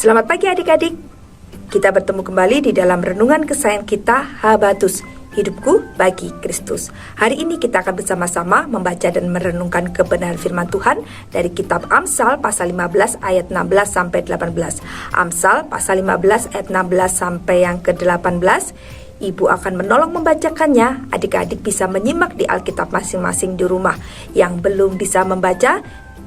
Selamat pagi adik-adik. Kita bertemu kembali di dalam renungan kesayangan kita, Habatus, hidupku bagi Kristus. Hari ini kita akan bersama-sama membaca dan merenungkan kebenaran firman Tuhan dari kitab Amsal pasal 15 ayat 16 sampai 18. Amsal pasal 15 ayat 16 sampai yang ke-18. Ibu akan menolong membacakannya. Adik-adik bisa menyimak di Alkitab masing-masing di rumah. Yang belum bisa membaca,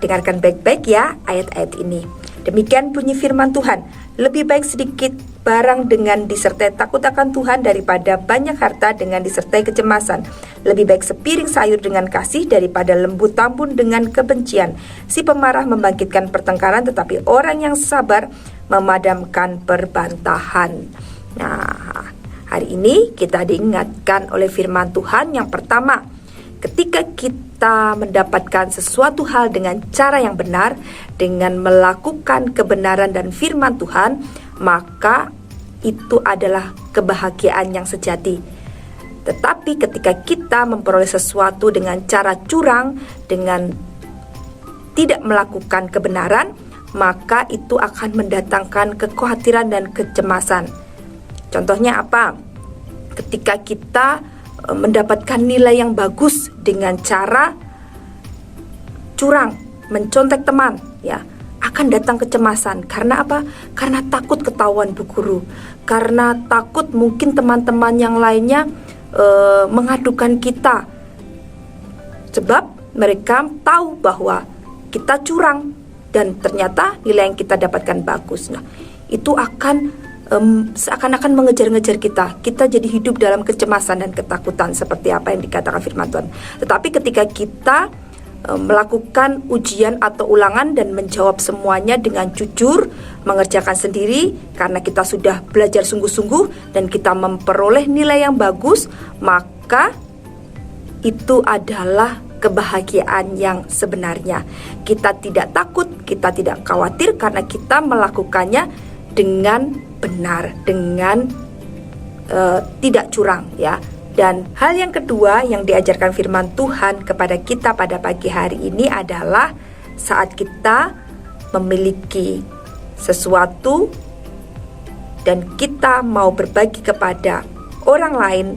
dengarkan baik-baik ya ayat-ayat ini. Demikian bunyi firman Tuhan. Lebih baik sedikit barang dengan disertai takut akan Tuhan daripada banyak harta dengan disertai kecemasan. Lebih baik sepiring sayur dengan kasih daripada lembu tambun dengan kebencian. Si pemarah membangkitkan pertengkaran, tetapi orang yang sabar memadamkan perbantahan. Nah, hari ini kita diingatkan oleh firman Tuhan yang pertama, ketika kita mendapatkan sesuatu hal dengan cara yang benar, dengan melakukan kebenaran dan firman Tuhan, maka itu adalah kebahagiaan yang sejati. Tetapi ketika kita memperoleh sesuatu dengan cara curang, dengan tidak melakukan kebenaran, maka itu akan mendatangkan kekhawatiran dan kecemasan. Contohnya apa? Ketika kita mendapatkan nilai yang bagus dengan cara curang, mencontek teman, ya, akan datang kecemasan. Karena apa? Karena takut ketahuan bu guru, karena takut mungkin teman-teman yang lainnya mengadukan kita, sebab mereka tahu bahwa kita curang dan ternyata nilai yang kita dapatkan bagus. Nah, itu akan seakan-akan mengejar-ngejar kita. Kita jadi hidup dalam kecemasan dan ketakutan seperti apa yang dikatakan firman Tuhan. Tetapi ketika kita melakukan ujian atau ulangan dan menjawab semuanya dengan jujur, mengerjakan sendiri karena kita sudah belajar sungguh-sungguh dan kita memperoleh nilai yang bagus, maka itu adalah kebahagiaan yang sebenarnya. Kita tidak takut, kita tidak khawatir karena kita melakukannya dengan benar, dengan tidak curang, ya. Dan hal yang kedua yang diajarkan firman Tuhan kepada kita pada pagi hari ini adalah saat kita memiliki sesuatu dan kita mau berbagi kepada orang lain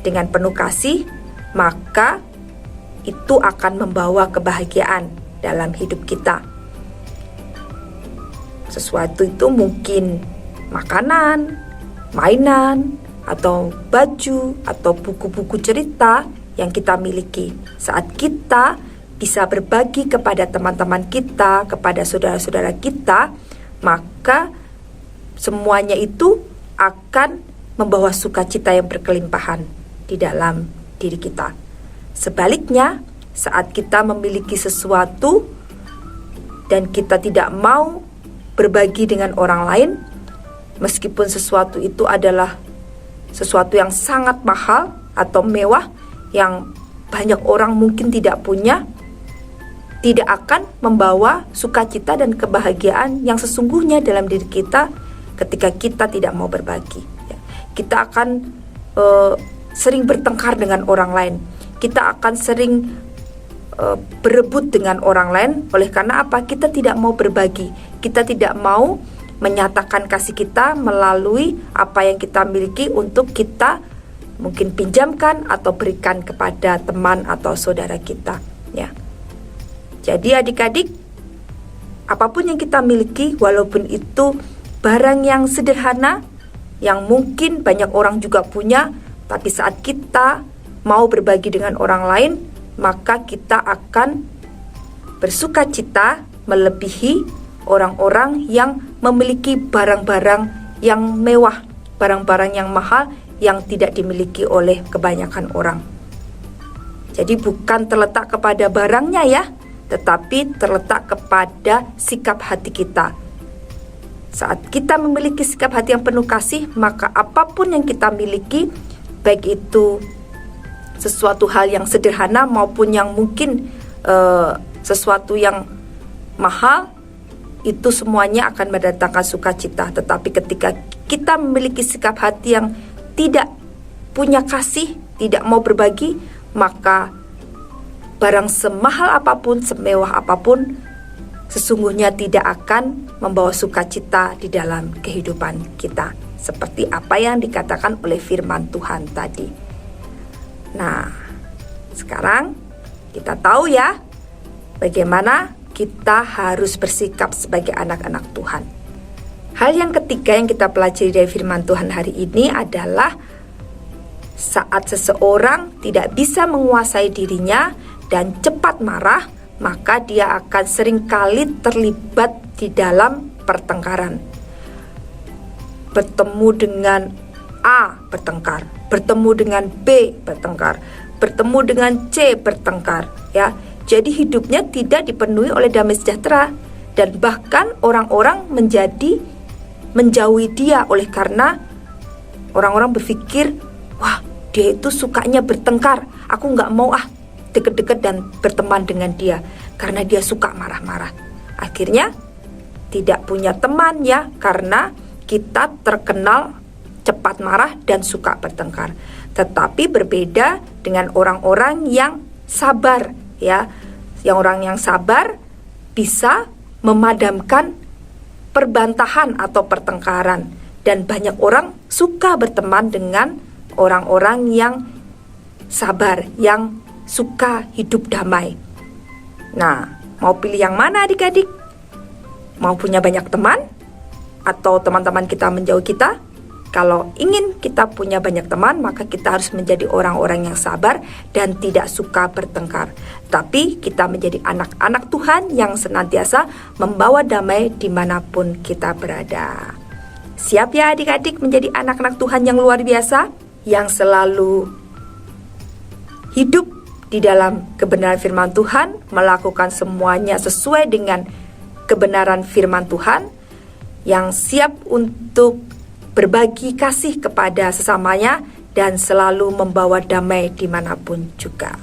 dengan penuh kasih, maka itu akan membawa kebahagiaan dalam hidup kita. Sesuatu itu mungkin makanan, mainan, atau baju, atau buku-buku cerita yang kita miliki. Saat kita bisa berbagi kepada teman-teman kita, kepada saudara-saudara kita, maka semuanya itu akan membawa sukacita yang berkelimpahan di dalam diri kita. Sebaliknya, saat kita memiliki sesuatu dan kita tidak mau berbagi dengan orang lain, meskipun sesuatu itu adalah sesuatu yang sangat mahal atau mewah, yang banyak orang mungkin tidak punya, tidak akan membawa sukacita dan kebahagiaan yang sesungguhnya dalam diri kita ketika kita tidak mau berbagi. Kita akan sering bertengkar dengan orang lain. Kita akan sering berebut dengan orang lain. Oleh karena apa? Kita tidak mau berbagi. Kita tidak mau menyatakan kasih kita melalui apa yang kita miliki untuk kita mungkin pinjamkan atau berikan kepada teman atau saudara kita, ya. Jadi adik-adik, apapun yang kita miliki, walaupun itu barang yang sederhana, yang mungkin banyak orang juga punya, tapi saat kita mau berbagi dengan orang lain, maka kita akan bersukacita melebihi orang-orang yang memiliki barang-barang yang mewah, barang-barang yang mahal yang tidak dimiliki oleh kebanyakan orang. Jadi bukan terletak kepada barangnya ya, tetapi terletak kepada sikap hati kita. Saat kita memiliki sikap hati yang penuh kasih, maka apapun yang kita miliki, baik itu sesuatu hal yang sederhana maupun yang mungkin sesuatu yang mahal, itu semuanya akan mendatangkan sukacita. Tetapi ketika kita memiliki sikap hati yang tidak punya kasih, tidak mau berbagi, maka barang semahal apapun, semewah apapun, sesungguhnya tidak akan membawa sukacita di dalam kehidupan kita, seperti apa yang dikatakan oleh firman Tuhan tadi. Nah, sekarang kita tahu ya bagaimana kita harus bersikap sebagai anak-anak Tuhan. Hal yang ketiga yang kita pelajari dari firman Tuhan hari ini adalah saat seseorang tidak bisa menguasai dirinya dan cepat marah, maka dia akan seringkali terlibat di dalam pertengkaran. Bertemu dengan A bertengkar, bertemu dengan B bertengkar, bertemu dengan C bertengkar, ya. Jadi hidupnya tidak dipenuhi oleh damai sejahtera, dan bahkan orang-orang menjauhi dia oleh karena orang-orang berpikir, wah, dia itu sukanya bertengkar, aku nggak mau deket-deket dan berteman dengan dia karena dia suka marah-marah. Akhirnya tidak punya teman ya, karena kita terkenal cepat marah dan suka bertengkar. Tetapi berbeda dengan orang-orang yang sabar ya. Yang orang yang sabar bisa memadamkan perbantahan atau pertengkaran, dan banyak orang suka berteman dengan orang-orang yang sabar, yang suka hidup damai. Nah, mau pilih yang mana adik-adik? Mau punya banyak teman atau teman-teman kita menjauh kita? Kalau ingin kita punya banyak teman, maka kita harus menjadi orang-orang yang sabar dan tidak suka bertengkar. Tapi kita menjadi anak-anak Tuhan yang senantiasa membawa damai dimanapun kita berada. Siap ya adik-adik menjadi anak-anak Tuhan yang luar biasa, yang selalu hidup di dalam kebenaran firman Tuhan, melakukan semuanya sesuai dengan kebenaran firman Tuhan, yang siap untuk berbagi kasih kepada sesamanya dan selalu membawa damai dimanapun juga.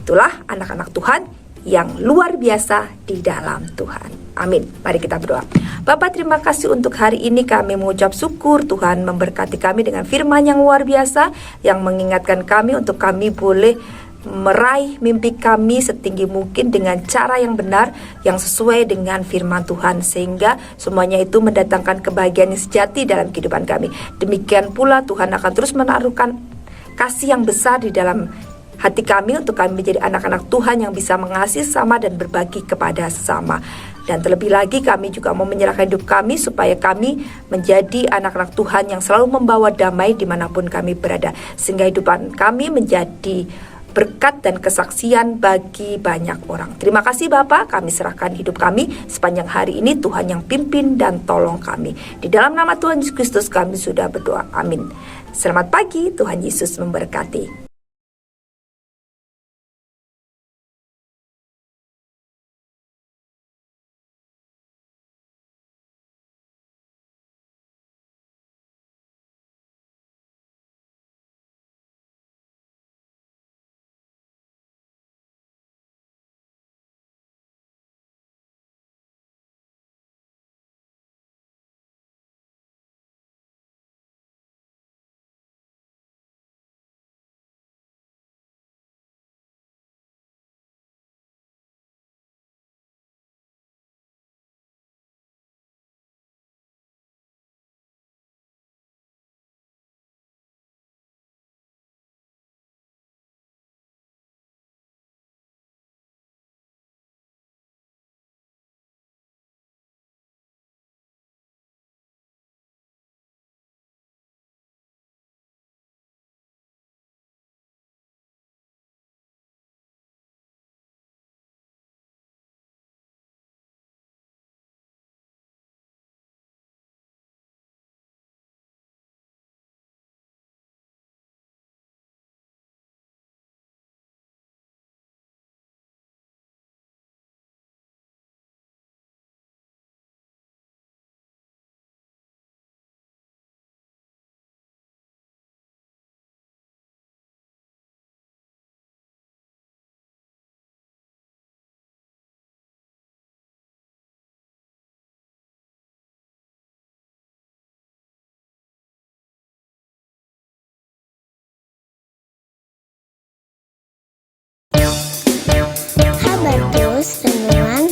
Itulah anak-anak Tuhan yang luar biasa di dalam Tuhan. Amin. Mari kita berdoa. Bapa, terima kasih untuk hari ini. Kami mengucap syukur Tuhan memberkati kami dengan firman yang luar biasa, yang mengingatkan kami untuk kami boleh meraih mimpi kami setinggi mungkin dengan cara yang benar, yang sesuai dengan firman Tuhan, sehingga semuanya itu mendatangkan kebahagiaan yang sejati dalam kehidupan kami. Demikian pula Tuhan akan terus menaruhkan kasih yang besar di dalam hati kami untuk kami menjadi anak-anak Tuhan yang bisa mengasihi sesama dan berbagi kepada sesama. Dan terlebih lagi kami juga mau menyerahkan hidup kami supaya kami menjadi anak-anak Tuhan yang selalu membawa damai dimanapun kami berada, sehingga hidupan kami menjadi berkat dan kesaksian bagi banyak orang. Terima kasih Bapa, kami serahkan hidup kami sepanjang hari ini. Tuhan yang pimpin dan tolong kami. Di dalam nama Tuhan Yesus Kristus kami sudah berdoa. Amin. Selamat pagi, Tuhan Yesus memberkati. Habatus Renungan